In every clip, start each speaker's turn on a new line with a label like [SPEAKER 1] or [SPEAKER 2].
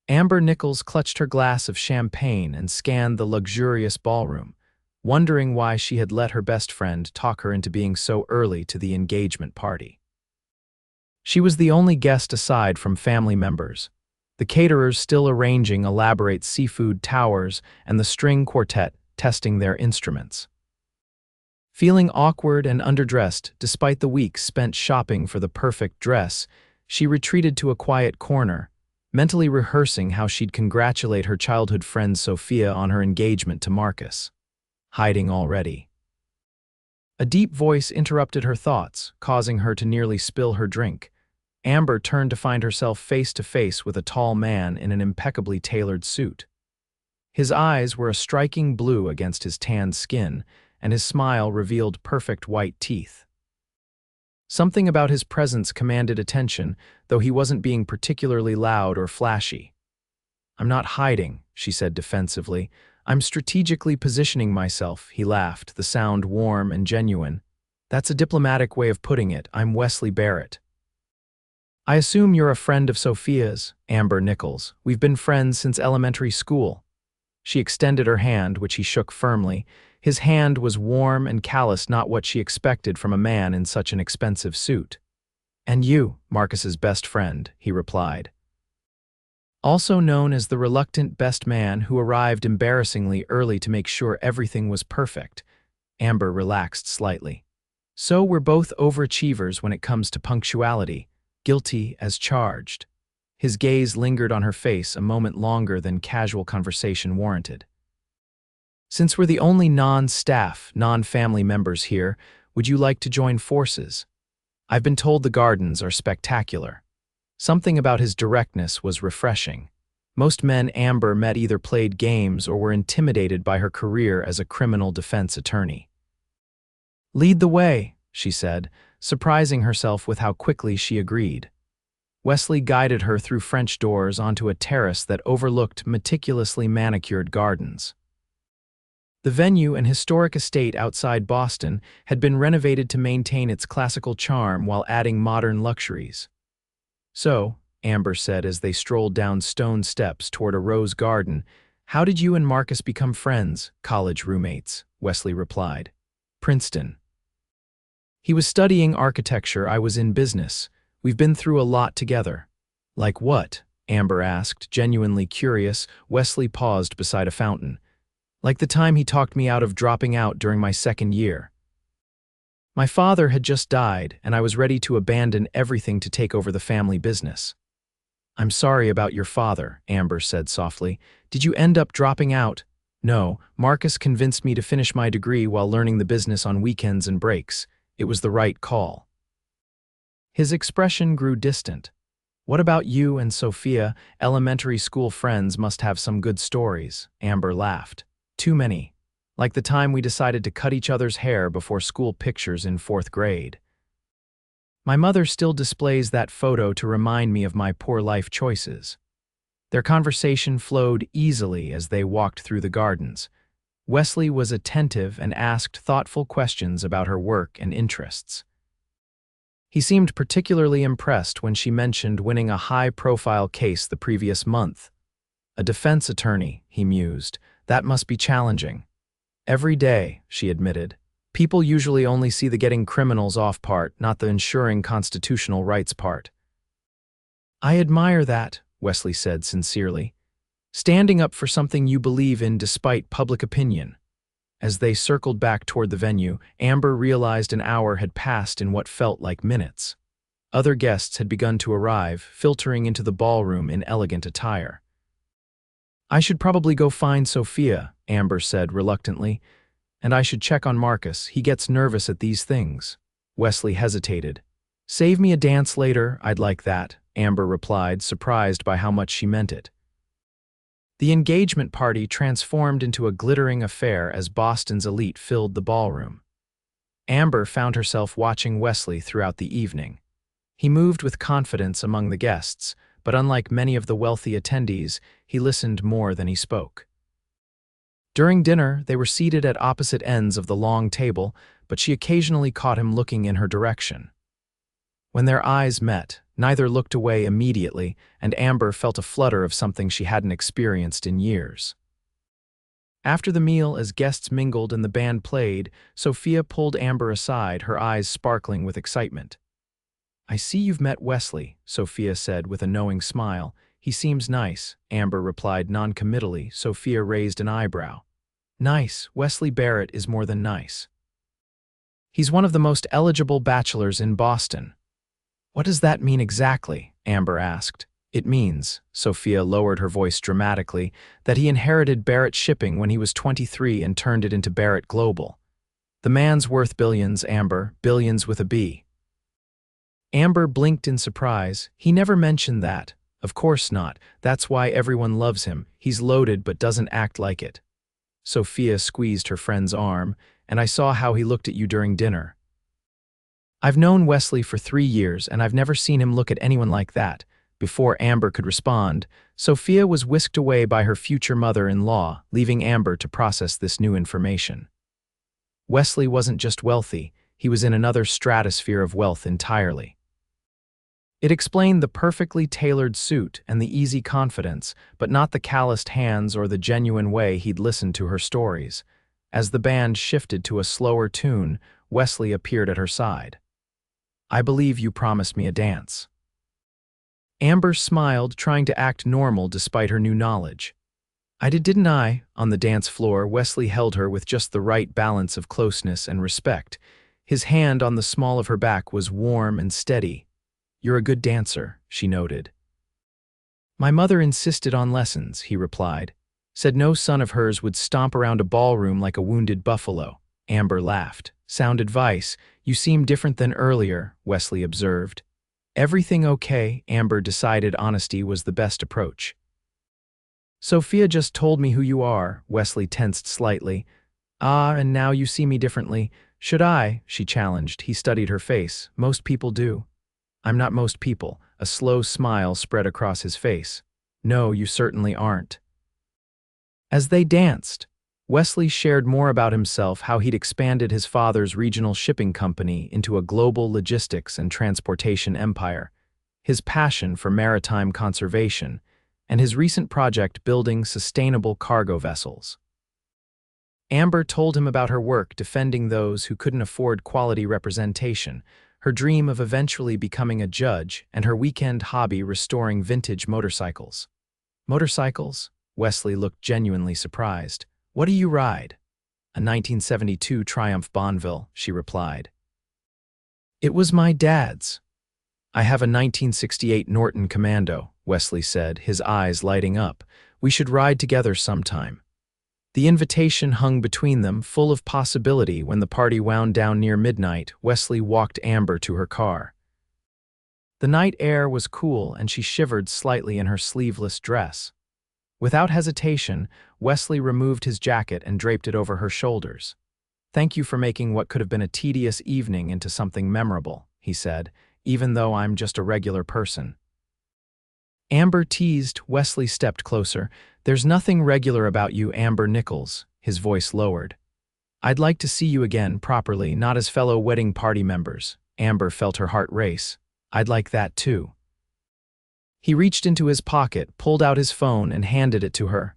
[SPEAKER 1] Amber Nichols clutched her glass of champagne and scanned the luxurious ballroom, wondering why she had let her best friend talk her into being so early to the engagement party. She was the only guest aside from family members, the caterers still arranging elaborate seafood towers and the string quartet testing their instruments. Feeling awkward and underdressed despite the weeks spent shopping for the perfect dress, she retreated to a quiet corner, mentally rehearsing how she'd congratulate her childhood friend Sophia on her engagement to Marcus. Hiding already. A deep voice interrupted her thoughts, causing her to nearly spill her drink. Amber turned to find herself face to face with a tall man in an impeccably tailored suit. His eyes were a striking blue against his tanned skin, and his smile revealed perfect white teeth. Something about his presence commanded attention, though he wasn't being particularly loud or flashy. "I'm not hiding," she said defensively. "I'm strategically positioning myself," he laughed, the sound warm and genuine. "That's a diplomatic way of putting it. I'm Wesley Barrett." "I assume you're a friend of Sophia's, Amber Nichols. We've been friends since elementary school." She extended her hand, which he shook firmly. His hand was warm and callous, not what she expected from a man in such an expensive suit. "And you, Marcus's best friend," he replied. Also known as the reluctant best man who arrived embarrassingly early to make sure everything was perfect, Amber relaxed slightly. "So we're both overachievers when it comes to punctuality, guilty as charged." His gaze lingered on her face a moment longer than casual conversation warranted. "Since we're the only non-staff, non-family members here, would you like to join forces? I've been told the gardens are spectacular." Something about his directness was refreshing. Most men Amber met either played games or were intimidated by her career as a criminal defense attorney. "Lead the way," she said, surprising herself with how quickly she agreed. Wesley guided her through French doors onto a terrace that overlooked meticulously manicured gardens. The venue, an historic estate outside Boston, had been renovated to maintain its classical charm while adding modern luxuries. "So," Amber said as they strolled down stone steps toward a rose garden, "how did you and Marcus become friends?" "College roommates," Wesley replied. "Princeton." "He was studying architecture, I was in business. We've been through a lot together." "Like what?" Amber asked, genuinely curious. Wesley paused beside a fountain. "Like the time he talked me out of dropping out during my second year. My father had just died, and I was ready to abandon everything to take over the family business." "I'm sorry about your father," Amber said softly. "Did you end up dropping out?" "No, Marcus convinced me to finish my degree while learning the business on weekends and breaks. It was the right call." His expression grew distant. "What about you and Sophia? Elementary school friends must have some good stories." Amber laughed. "Too many. Like the time we decided to cut each other's hair before school pictures in 4th grade. My mother still displays that photo to remind me of my poor life choices." Their conversation flowed easily as they walked through the gardens. Wesley was attentive and asked thoughtful questions about her work and interests. He seemed particularly impressed when she mentioned winning a high-profile case the previous month. "A defense attorney," he mused. "That must be challenging." "Every day," she admitted. "People usually only see the getting criminals off part, not the ensuring constitutional rights part." "I admire that," Wesley said sincerely. "Standing up for something you believe in despite public opinion." As they circled back toward the venue, Amber realized an hour had passed in what felt like minutes. Other guests had begun to arrive, filtering into the ballroom in elegant attire. "I should probably go find Sophia," Amber said reluctantly. "And I should check on Marcus. He gets nervous at these things." Wesley hesitated. "Save me a dance later, I'd like that," Amber replied, surprised by how much she meant it. The engagement party transformed into a glittering affair as Boston's elite filled the ballroom. Amber found herself watching Wesley throughout the evening. He moved with confidence among the guests, but unlike many of the wealthy attendees, he listened more than he spoke. During dinner, they were seated at opposite ends of the long table, but she occasionally caught him looking in her direction. When their eyes met, Neither looked away immediately, and Amber felt a flutter of something she hadn't experienced in years. After the meal, as guests mingled and the band played, Sophia pulled Amber aside, her eyes sparkling with excitement. "I see you've met Wesley," Sophia said with a knowing smile. "He seems nice," Amber replied noncommittally. Sophia raised an eyebrow. "Nice? Wesley Barrett is more than nice. He's one of the most eligible bachelors in Boston." "What does that mean exactly?" Amber asked. "It means," Sophia lowered her voice dramatically, "that he inherited Barrett Shipping when he was 23 and turned it into Barrett Global. The man's worth billions, Amber, billions with a B." Amber blinked in surprise. "He never mentioned that." "Of course not. That's why everyone loves him. He's loaded but doesn't act like it." Sophia squeezed her friend's arm. "And I saw how he looked at you during dinner." "I've known Wesley for 3 years, and I've never seen him look at anyone like that." Before Amber could respond, Sophia was whisked away by her future mother-in-law, leaving Amber to process this new information. Wesley wasn't just wealthy, he was in another stratosphere of wealth entirely. It explained the perfectly tailored suit and the easy confidence, but not the calloused hands or the genuine way he'd listened to her stories. As the band shifted to a slower tune, Wesley appeared at her side. "I believe you promised me a dance." Amber smiled, trying to act normal despite her new knowledge. "I did, didn't I?" On the dance floor, Wesley held her with just the right balance of closeness and respect. His hand on the small of her back was warm and steady. "You're a good dancer," she noted. "My mother insisted on lessons," he replied. "Said no son of hers would stomp around a ballroom like a wounded buffalo." Amber laughed. "Sound advice. You seem different than earlier," Wesley observed. "Everything okay?" Amber decided honesty was the best approach. "Sophia just told me who you are." Wesley tensed slightly. "Ah, and now you see me differently. Should I?" she challenged. He studied her face. "Most people do." "I'm not most people." A slow smile spread across his face. "No, you certainly aren't." As they danced, Wesley shared more about himself, how he'd expanded his father's regional shipping company into a global logistics and transportation empire, his passion for maritime conservation, and his recent project building sustainable cargo vessels. Amber told him about her work defending those who couldn't afford quality representation, her dream of eventually becoming a judge, and her weekend hobby restoring vintage motorcycles. "Motorcycles?" Wesley looked genuinely surprised. "What do you ride?" "A 1972 Triumph Bonneville," she replied. "It was my dad's." "I have a 1968 Norton Commando," Wesley said, his eyes lighting up. "We should ride together sometime." The invitation hung between them, full of possibility. When the party wound down near midnight, Wesley walked Amber to her car. The night air was cool, and she shivered slightly in her sleeveless dress. Without hesitation, Wesley removed his jacket and draped it over her shoulders. "Thank you for making what could have been a tedious evening into something memorable," he said, "even though I'm just a regular person." Amber teased. Wesley stepped closer. "There's nothing regular about you, Amber Nichols," his voice lowered. "I'd like to see you again, properly, not as fellow wedding party members." Amber felt her heart race. "I'd like that too." He reached into his pocket, pulled out his phone, and handed it to her.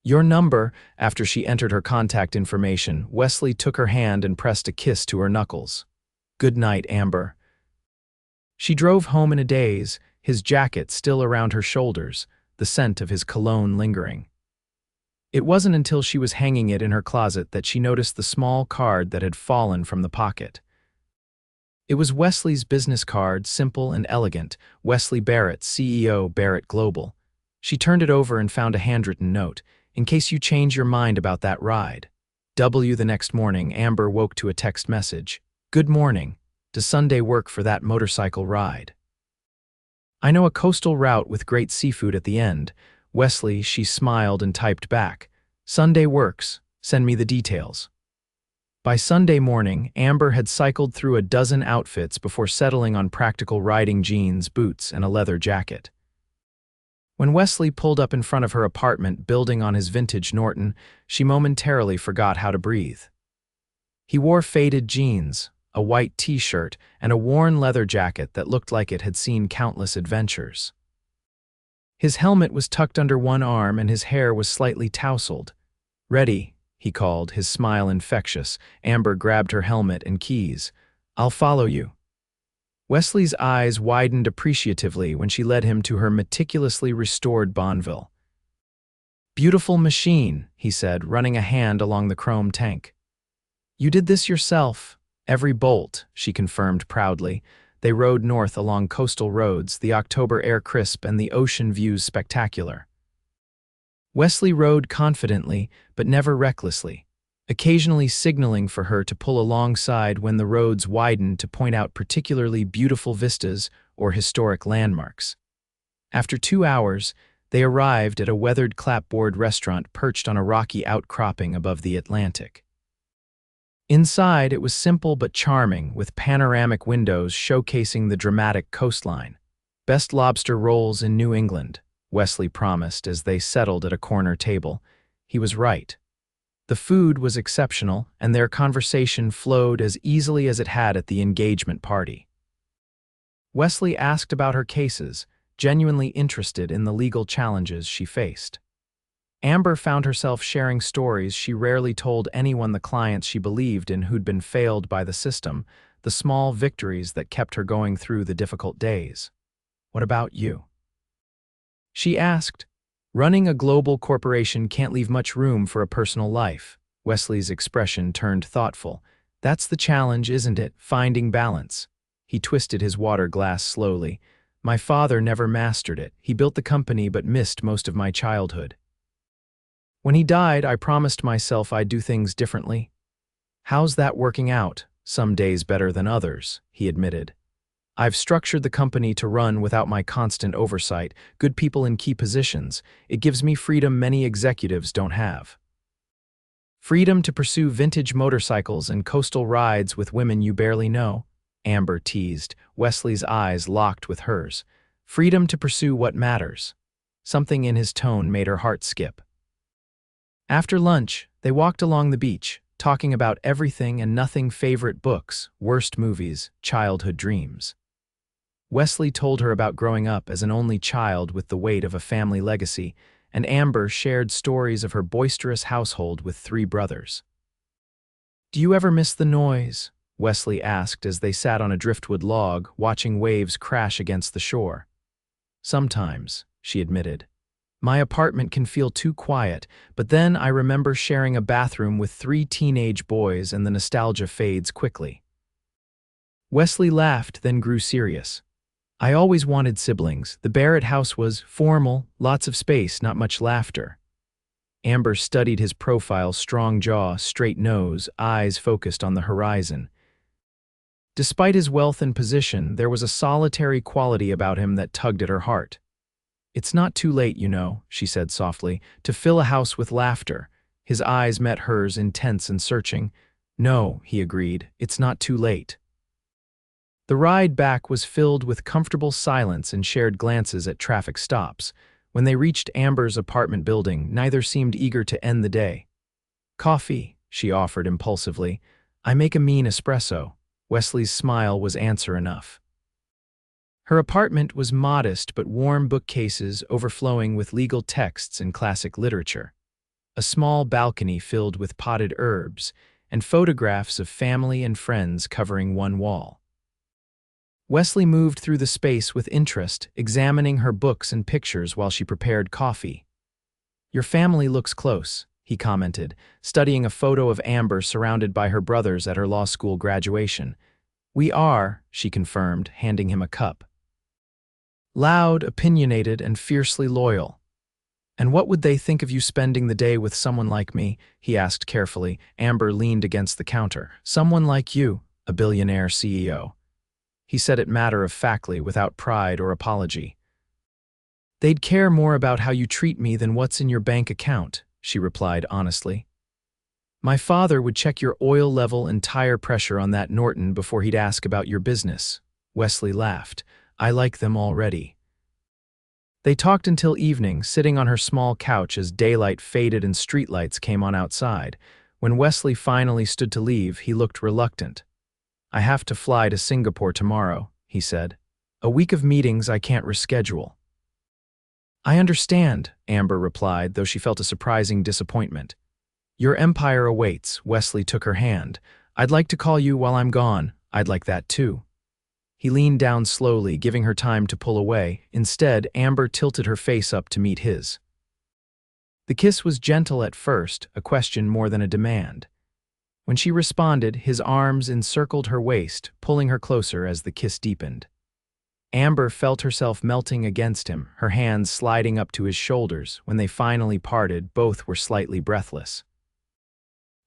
[SPEAKER 1] "Your number." After she entered her contact information, Wesley took her hand and pressed a kiss to her knuckles. "Good night, Amber." She drove home in a daze, his jacket still around her shoulders, the scent of his cologne lingering. It wasn't until she was hanging it in her closet that she noticed the small card that had fallen from the pocket. It was Wesley's business card, simple and elegant. Wesley Barrett, CEO, Barrett Global. She turned it over and found a handwritten note. "In case you change your mind about that ride." The next morning, Amber woke to a text message. "Good morning. Does Sunday work for that motorcycle ride?" "I know a coastal route with great seafood at the end." Wesley, she smiled and typed back. "Sunday works. Send me the details." By Sunday morning, Amber had cycled through a dozen outfits before settling on practical riding jeans, boots, and a leather jacket. When Wesley pulled up in front of her apartment building on his vintage Norton, she momentarily forgot how to breathe. He wore faded jeans, a white t-shirt, and a worn leather jacket that looked like it had seen countless adventures. His helmet was tucked under one arm and his hair was slightly tousled. "Ready," he called, his smile infectious. Amber grabbed her helmet and keys. "I'll follow you." Wesley's eyes widened appreciatively when she led him to her meticulously restored Bonneville. "Beautiful machine," he said, running a hand along the chrome tank. "You did this yourself." "Every bolt," she confirmed proudly. They rode north along coastal roads, the October air crisp and the ocean views spectacular. Wesley rode confidently, but never recklessly, occasionally signaling for her to pull alongside when the roads widened to point out particularly beautiful vistas or historic landmarks. After 2 hours, they arrived at a weathered clapboard restaurant perched on a rocky outcropping above the Atlantic. Inside, it was simple but charming, with panoramic windows showcasing the dramatic coastline. "Best lobster rolls in New England," Wesley promised as they settled at a corner table. He was right. The food was exceptional, and their conversation flowed as easily as it had at the engagement party. Wesley asked about her cases, genuinely interested in the legal challenges she faced. Amber found herself sharing stories she rarely told anyone, the clients she believed in who'd been failed by the system, the small victories that kept her going through the difficult days. "What about you?" she asked. "Running a global corporation can't leave much room for a personal life." Wesley's expression turned thoughtful. "That's the challenge, isn't it? Finding balance." He twisted his water glass slowly. "My father never mastered it. He built the company but missed most of my childhood. When he died, I promised myself I'd do things differently." "How's that working out?" "Some days better than others," he admitted. "I've structured the company to run without my constant oversight, good people in key positions. It gives me freedom many executives don't have. Freedom to pursue vintage motorcycles and coastal rides with women you barely know," Amber teased. Wesley's eyes locked with hers. "Freedom to pursue what matters." Something in his tone made her heart skip. After lunch, they walked along the beach, talking about everything and nothing: favorite books, worst movies, childhood dreams. Wesley told her about growing up as an only child with the weight of a family legacy, and Amber shared stories of her boisterous household with 3 brothers. "Do you ever miss the noise?" Wesley asked as they sat on a driftwood log, watching waves crash against the shore. "Sometimes," she admitted. "My apartment can feel too quiet, but then I remember sharing a bathroom with 3 teenage boys and the nostalgia fades quickly." Wesley laughed, then grew serious. "I always wanted siblings. The Barrett house was formal, lots of space, not much laughter." Amber studied his profile: strong jaw, straight nose, eyes focused on the horizon. Despite his wealth and position, there was a solitary quality about him that tugged at her heart. "It's not too late, you know," she said softly, "to fill a house with laughter." His eyes met hers, intense and searching. "No," he agreed, "it's not too late." The ride back was filled with comfortable silence and shared glances at traffic stops. When they reached Amber's apartment building, neither seemed eager to end the day. "Coffee," she offered impulsively. "I make a mean espresso." Wesley's smile was answer enough. Her apartment was modest but warm, bookcases overflowing with legal texts and classic literature, a small balcony filled with potted herbs, and photographs of family and friends covering one wall. Wesley moved through the space with interest, examining her books and pictures while she prepared coffee. "Your family looks close," he commented, studying a photo of Amber surrounded by her brothers at her law school graduation. "We are," she confirmed, handing him a cup. "Loud, opinionated, and fiercely loyal." "And what would they think of you spending the day with someone like me?" he asked carefully. Amber leaned against the counter. "Someone like you, a billionaire CEO." He said it matter-of-factly, without pride or apology. "They'd care more about how you treat me than what's in your bank account," she replied honestly. "My father would check your oil level and tire pressure on that Norton before he'd ask about your business." Wesley laughed. "I like them already." They talked until evening, sitting on her small couch as daylight faded and streetlights came on outside. When Wesley finally stood to leave, he looked reluctant. I have to fly to Singapore tomorrow, he said. A week of meetings I can't reschedule. I understand, Amber replied, though she felt a surprising disappointment. Your empire awaits, Wesley took her hand. I'd like to call you while I'm gone. I'd like that too. He leaned down slowly, giving her time to pull away. Instead, Amber tilted her face up to meet his. The kiss was gentle at first, a question more than a demand. When she responded, his arms encircled her waist, pulling her closer as the kiss deepened. Amber felt herself melting against him, her hands sliding up to his shoulders. When they finally parted, both were slightly breathless.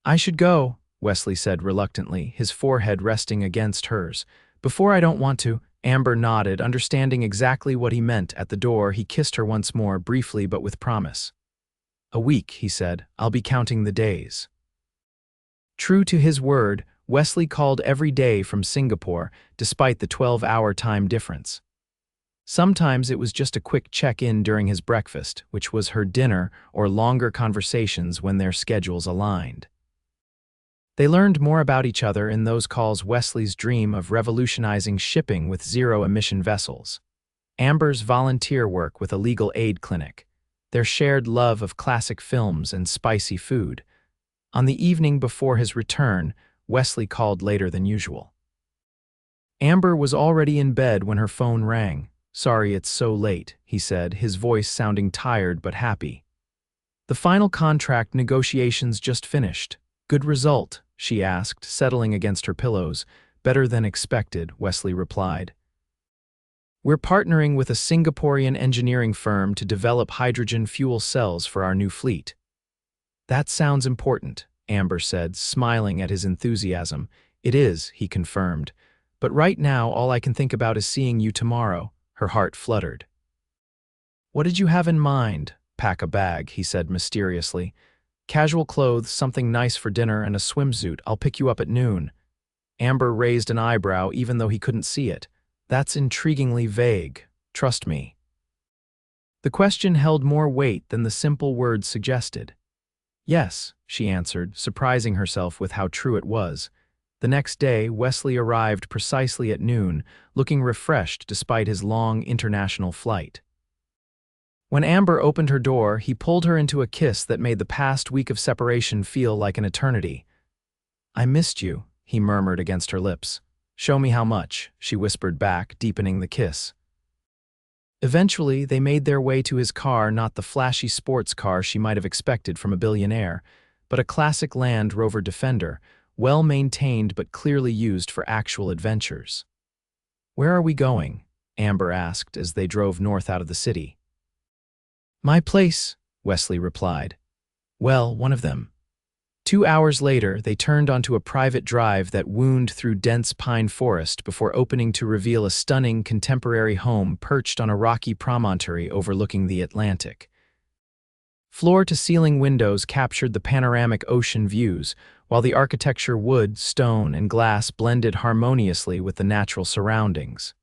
[SPEAKER 1] I should go, Wesley said reluctantly, his forehead resting against hers. Before I don't want to, Amber nodded, understanding exactly what he meant. At the door, he kissed her once more, briefly but with promise. A week, he said. I'll be counting the days. True to his word, Wesley called every day from Singapore, despite the 12-hour time difference. Sometimes it was just a quick check-in during his breakfast, which was her dinner, or longer conversations when their schedules aligned. They learned more about each other in those calls. Wesley's dream of revolutionizing shipping with zero-emission vessels, Amber's volunteer work with a legal aid clinic, their shared love of classic films and spicy food. On the evening before his return, Wesley called later than usual. Amber was already in bed when her phone rang. Sorry it's so late, he said, his voice sounding tired but happy. The final contract negotiations just finished. Good result, she asked, settling against her pillows. Better than expected, Wesley replied. We're partnering with a Singaporean engineering firm to develop hydrogen fuel cells for our new fleet. That sounds important, Amber said, smiling at his enthusiasm. It is, he confirmed. But right now all I can think about is seeing you tomorrow. Her heart fluttered. What did you have in mind? Pack a bag, he said mysteriously. Casual clothes, something nice for dinner, and a swimsuit. I'll pick you up at noon. Amber raised an eyebrow even though he couldn't see it. That's intriguingly vague. Trust me. The question held more weight than the simple words suggested. Yes, she answered, surprising herself with how true it was. The next day, Wesley arrived precisely at noon, looking refreshed despite his long international flight. When Amber opened her door, he pulled her into a kiss that made the past week of separation feel like an eternity. I missed you, he murmured against her lips. Show me how much, she whispered back, deepening the kiss. Eventually, they made their way to his car, not the flashy sports car she might have expected from a billionaire, but a classic Land Rover Defender, well-maintained but clearly used for actual adventures. Where are we going? Amber asked as they drove north out of the city. My place, Wesley replied. Well, one of them. 2 hours later, they turned onto a private drive that wound through dense pine forest before opening to reveal a stunning contemporary home perched on a rocky promontory overlooking the Atlantic. Floor-to-ceiling windows captured the panoramic ocean views, while the architecture wood, stone, and glass blended harmoniously with the natural surroundings.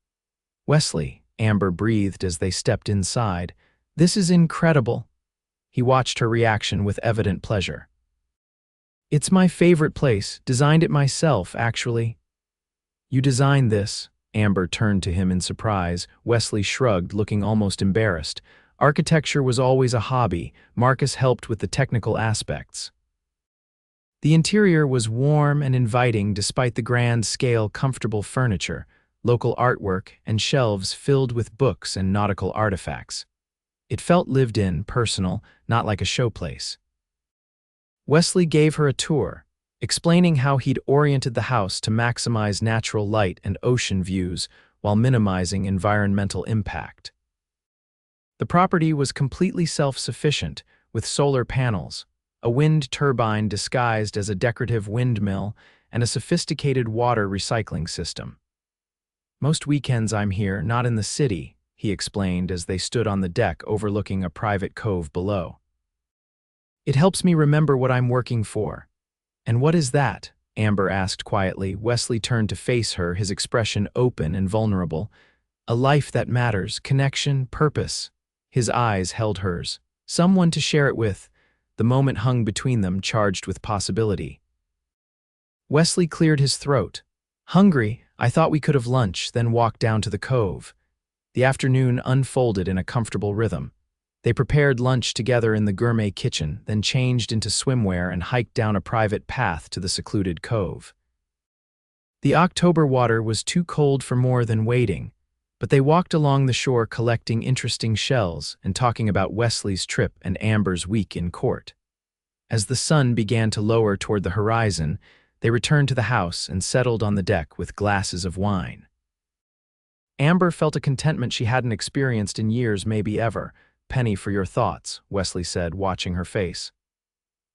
[SPEAKER 1] Wesley, Amber breathed as they stepped inside. This is incredible. He watched her reaction with evident pleasure. It's my favorite place, designed it myself, actually. You designed this? Amber turned to him in surprise. Wesley shrugged, looking almost embarrassed. Architecture was always a hobby. Marcus helped with the technical aspects. The interior was warm and inviting despite the grand-scale, comfortable furniture, local artwork, and shelves filled with books and nautical artifacts. It felt lived in, personal, not like a showplace. Wesley gave her a tour, explaining how he'd oriented the house to maximize natural light and ocean views while minimizing environmental impact. The property was completely self-sufficient, with solar panels, a wind turbine disguised as a decorative windmill, and a sophisticated water recycling system. Most weekends I'm here, not in the city, he explained as they stood on the deck overlooking a private cove below. It helps me remember what I'm working for. And what is that? Amber asked quietly. Wesley turned to face her, his expression open and vulnerable. A life that matters, connection, purpose. His eyes held hers. Someone to share it with. The moment hung between them, charged with possibility. Wesley cleared his throat. Hungry, I thought we could have lunch, then walk down to the cove. The afternoon unfolded in a comfortable rhythm. They prepared lunch together in the gourmet kitchen, then changed into swimwear and hiked down a private path to the secluded cove. The October water was too cold for more than wading, but they walked along the shore collecting interesting shells and talking about Wesley's trip and Amber's week in court. As the sun began to lower toward the horizon, they returned to the house and settled on the deck with glasses of wine. Amber felt a contentment she hadn't experienced in years, maybe ever. "Penny for your thoughts," Wesley said, watching her face.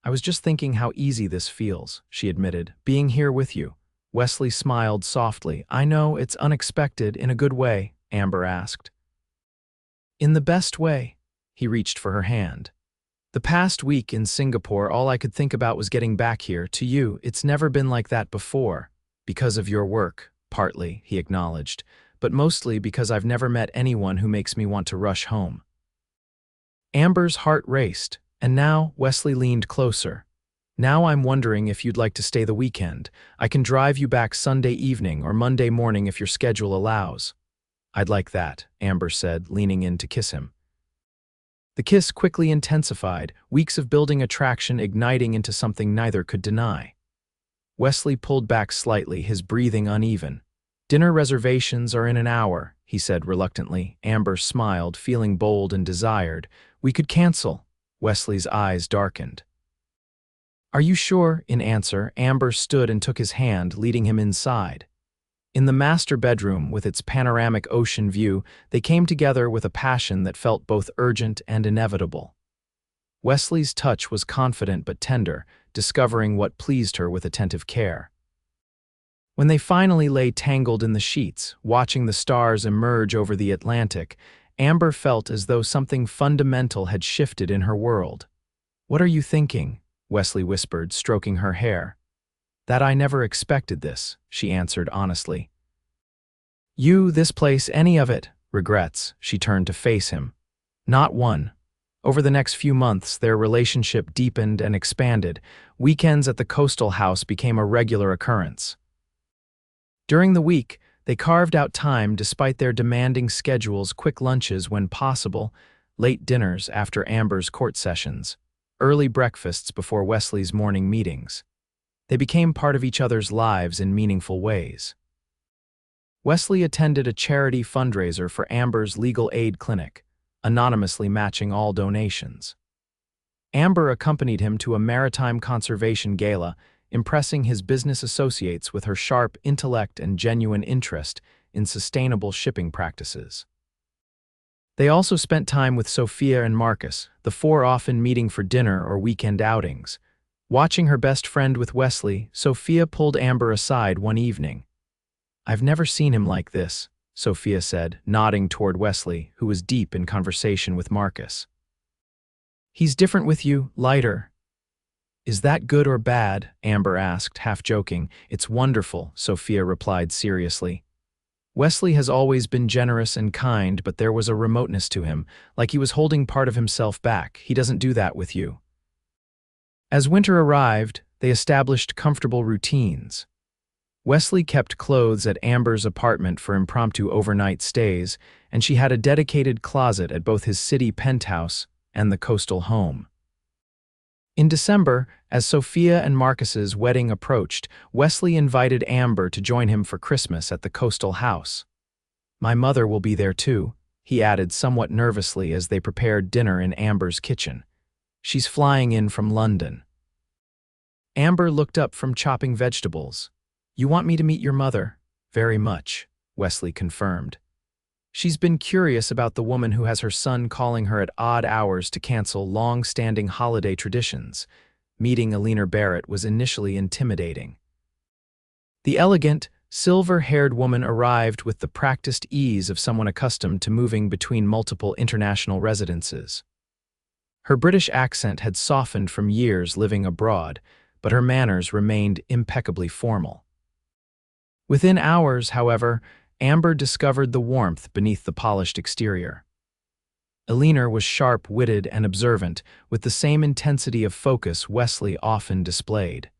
[SPEAKER 1] "I was just thinking how easy this feels," she admitted, "being here with you." Wesley smiled softly. "I know, it's unexpected, in a good way," Amber asked. "In the best way." He reached for her hand. "The past week in Singapore, all I could think about was getting back here, to you. It's never been like that before. Because of your work, partly," he acknowledged, "but mostly because I've never met anyone who makes me want to rush home." Amber's heart raced, and now Wesley leaned closer. "Now I'm wondering if you'd like to stay the weekend. I can drive you back Sunday evening or Monday morning if your schedule allows." "I'd like that," Amber said, leaning in to kiss him. The kiss quickly intensified, weeks of building attraction igniting into something neither could deny. Wesley pulled back slightly, his breathing uneven. "Dinner reservations are in an hour," he said reluctantly. Amber smiled, feeling bold and desired. "We could cancel." Wesley's eyes darkened. "Are you sure?" In answer, Amber stood and took his hand, leading him inside. In the master bedroom, with its panoramic ocean view, they came together with a passion that felt both urgent and inevitable. Wesley's touch was confident but tender, discovering what pleased her with attentive care. When they finally lay tangled in the sheets, watching the stars emerge over the Atlantic, Amber felt as though something fundamental had shifted in her world. "What are you thinking?" Wesley whispered, stroking her hair. "That I never expected this," she answered honestly. "You, this place, any of it?" "Regrets." She turned to face him. "Not one." Over the next few months, their relationship deepened and expanded. Weekends at the coastal house became a regular occurrence. During the week, they carved out time despite their demanding schedules, quick lunches when possible, late dinners after Amber's court sessions, early breakfasts before Wesley's morning meetings. They became part of each other's lives in meaningful ways. Wesley attended a charity fundraiser for Amber's legal aid clinic, anonymously matching all donations. Amber accompanied him to a maritime conservation gala, impressing his business associates with her sharp intellect and genuine interest in sustainable shipping practices. They also spent time with Sophia and Marcus, the four often meeting for dinner or weekend outings. Watching her best friend with Wesley, Sophia pulled Amber aside one evening. "I've never seen him like this," Sophia said, nodding toward Wesley, who was deep in conversation with Marcus. "He's different with you, lighter." "Is that good or bad?" Amber asked, half joking. "It's wonderful," Sophia replied seriously. "Wesley has always been generous and kind, but there was a remoteness to him, like he was holding part of himself back. He doesn't do that with you." As winter arrived, they established comfortable routines. Wesley kept clothes at Amber's apartment for impromptu overnight stays, and she had a dedicated closet at both his city penthouse and the coastal home. In December, as Sophia and Marcus's wedding approached, Wesley invited Amber to join him for Christmas at the coastal house. "My mother will be there too," he added somewhat nervously as they prepared dinner in Amber's kitchen. "She's flying in from London." Amber looked up from chopping vegetables. "You want me to meet your mother?" "Very much," Wesley confirmed. "She's been curious about the woman who has her son calling her at odd hours to cancel long-standing holiday traditions. Meeting Wesley Barrett was initially intimidating. The elegant, silver-haired woman arrived with the practiced ease of someone accustomed to moving between multiple international residences. Her British accent had softened from years living abroad, but her manners remained impeccably formal. Within hours, however, Amber discovered the warmth beneath the polished exterior. Wesley was sharp-witted and observant, with the same intensity of focus Wesley often displayed.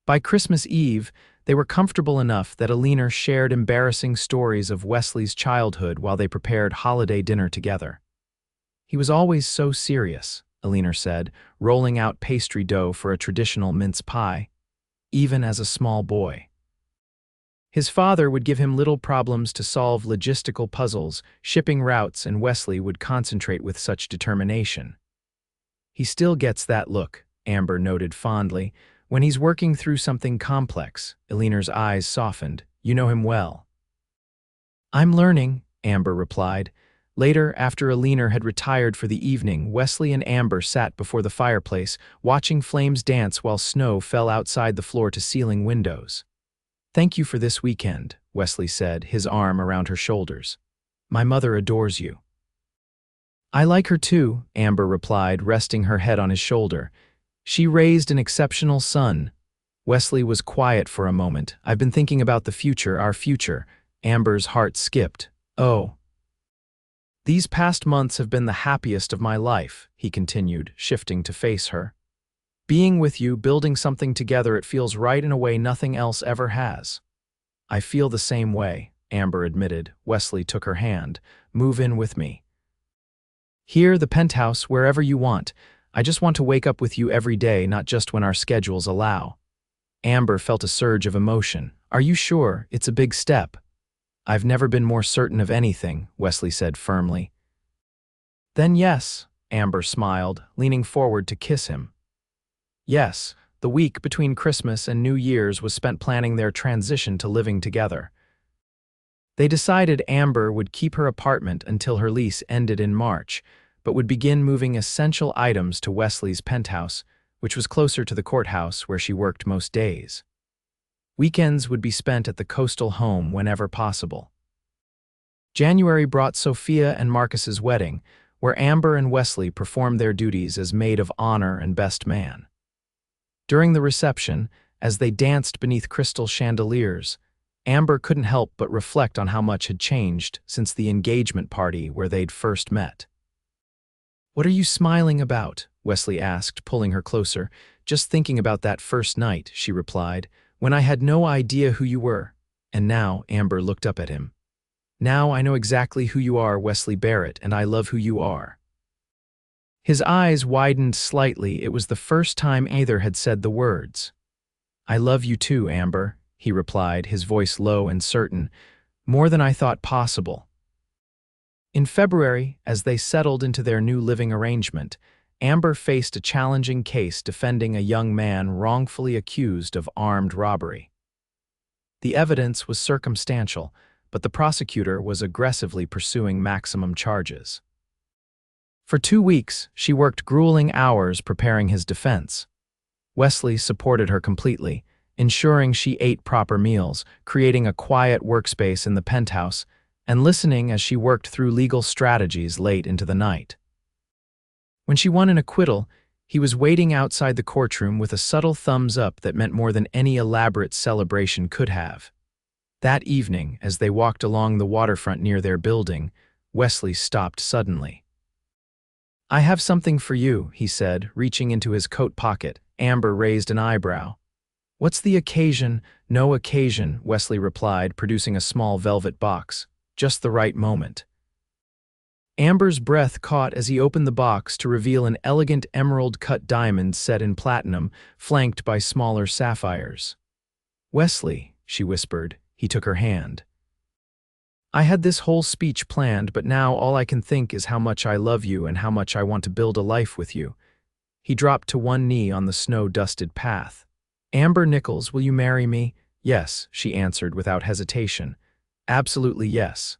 [SPEAKER 1] By Christmas Eve, They were comfortable enough that Eleanor shared embarrassing stories of Wesley's childhood while they prepared holiday dinner together. "He was always so serious," Eleanor said, rolling out pastry dough for a traditional mince pie, "even as a small boy. His father would give him little problems to solve logistical puzzles, shipping routes, and Wesley would concentrate with such determination. He still gets that look," Amber noted fondly. "When he's working through something complex." Eleanor's eyes softened. "You know him well." "I'm learning," Amber replied. Later, after Eleanor had retired for the evening, Wesley and Amber sat before the fireplace, watching flames dance while snow fell outside the floor-to-ceiling windows. "Thank you for this weekend," Wesley said, his arm around her shoulders. "My mother adores you." "I like her too," Amber replied, resting her head on his shoulder. "She raised an exceptional son." Wesley was quiet for a moment. "I've been thinking about the future, our future." Amber's heart skipped. "Oh. These past months have been the happiest of my life," he continued, shifting to face her. "Being with you, building something together, it feels right in a way nothing else ever has." "I feel the same way," Amber admitted. Wesley took her hand. "Move in with me. Here, the penthouse, wherever you want. I just want to wake up with you every day, not just when our schedules allow." Amber felt a surge of emotion. "Are you sure? It's a big step." "I've never been more certain of anything," Wesley said firmly. "Then yes," Amber smiled, leaning forward to kiss him. Yes, the week between Christmas and New Year's was spent planning their transition to living together. They decided Amber would keep her apartment until her lease ended in March, but would begin moving essential items to Wesley's penthouse, which was closer to the courthouse where she worked most days. Weekends would be spent at the coastal home whenever possible. January brought Sophia and Marcus's wedding, where Amber and Wesley performed their duties as maid of honor and best man. During the reception, as they danced beneath crystal chandeliers, Amber couldn't help but reflect on how much had changed since the engagement party where they'd first met. "What are you smiling about?" Wesley asked, pulling her closer. "Just thinking about that first night," she replied, "when I had no idea who you were." "And now," Amber looked up at him. "Now I know exactly who you are, Wesley Barrett, and I love who you are." His eyes widened slightly. It was the first time either had said the words. "I love you too, Amber," he replied, his voice low and certain. "More than I thought possible." In February, as they settled into their new living arrangement, Amber faced a challenging case defending a young man wrongfully accused of armed robbery. The evidence was circumstantial, but the prosecutor was aggressively pursuing maximum charges. For 2 weeks, she worked grueling hours preparing his defense. Wesley supported her completely, ensuring she ate proper meals, creating a quiet workspace in the penthouse, and listening as she worked through legal strategies late into the night. When she won an acquittal, he was waiting outside the courtroom with a subtle thumbs up that meant more than any elaborate celebration could have. That evening, as they walked along the waterfront near their building, Wesley stopped suddenly. "I have something for you," he said, reaching into his coat pocket. Amber raised an eyebrow. "What's the occasion?" "No occasion," Wesley replied, producing a small velvet box. "Just the right moment." Amber's breath caught as he opened the box to reveal an elegant emerald-cut diamond set in platinum, flanked by smaller sapphires. "Wesley," she whispered. He took her hand. "I had this whole speech planned, but now all I can think is how much I love you and how much I want to build a life with you." He dropped to one knee on the snow-dusted path. "Amber Nichols, will you marry me?" "Yes," she answered without hesitation. "Absolutely yes."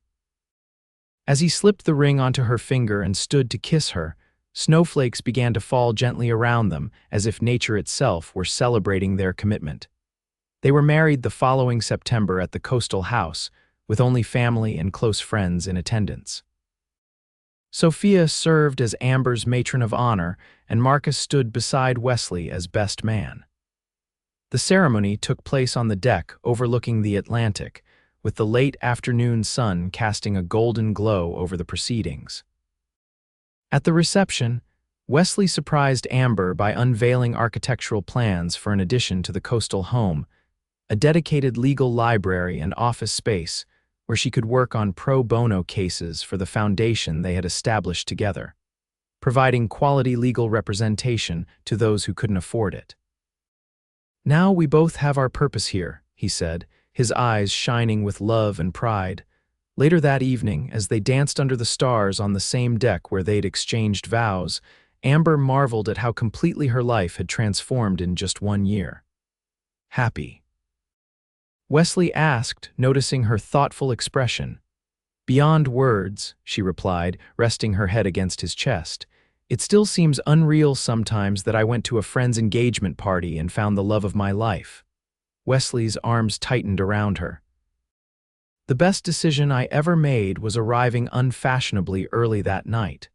[SPEAKER 1] As he slipped the ring onto her finger and stood to kiss her, snowflakes began to fall gently around them, as if nature itself were celebrating their commitment. They were married the following September at the coastal house, with only family and close friends in attendance. Sophia served as Amber's matron of honor, and Marcus stood beside Wesley as best man. The ceremony took place on the deck overlooking the Atlantic, with the late afternoon sun casting a golden glow over the proceedings. At the reception, Wesley surprised Amber by unveiling architectural plans for an addition to the coastal home, a dedicated legal library and office space where she could work on pro bono cases for the foundation they had established together, providing quality legal representation to those who couldn't afford it. "Now we both have our purpose here," he said, his eyes shining with love and pride. Later that evening, as they danced under the stars on the same deck where they'd exchanged vows, Amber marveled at how completely her life had transformed in just 1 year. "Happy?" Wesley asked, noticing her thoughtful expression. "Beyond words," she replied, resting her head against his chest. "It still seems unreal sometimes that I went to a friend's engagement party and found the love of my life." Wesley's arms tightened around her. "The best decision I ever made was arriving unfashionably early that night.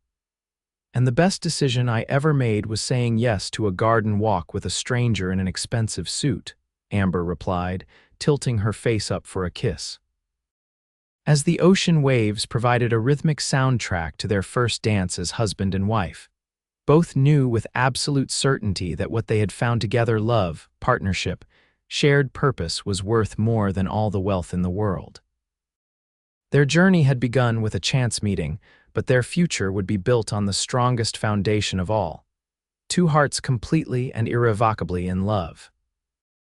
[SPEAKER 1] And the best decision I ever made was saying yes to a garden walk with a stranger in an expensive suit," Amber replied, tilting her face up for a kiss. As the ocean waves provided a rhythmic soundtrack to their first dance as husband and wife, both knew with absolute certainty that what they had found together, love, partnership, shared purpose, was worth more than all the wealth in the world. Their journey had begun with a chance meeting, but their future would be built on the strongest foundation of all: two hearts completely and irrevocably in love.